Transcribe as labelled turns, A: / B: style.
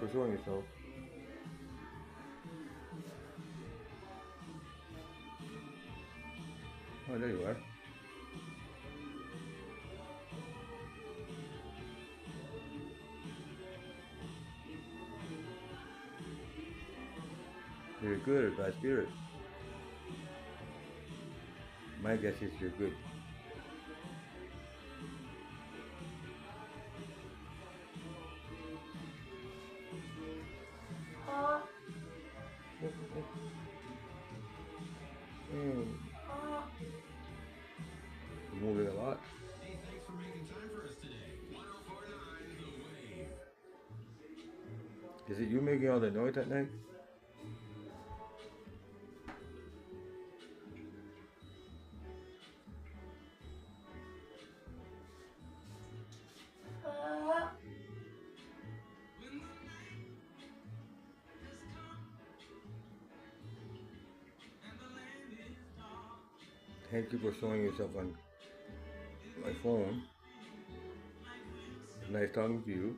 A: for showing yourself. Oh, there you are. You're good, bad spirit. My guess is you're good. Mm, moving a lot.
B: Hey, thanks for making time for us today. 1049 The Wave.
A: Is it you making all the noise at night? Thank you for showing yourself on my phone. It's nice talking to you.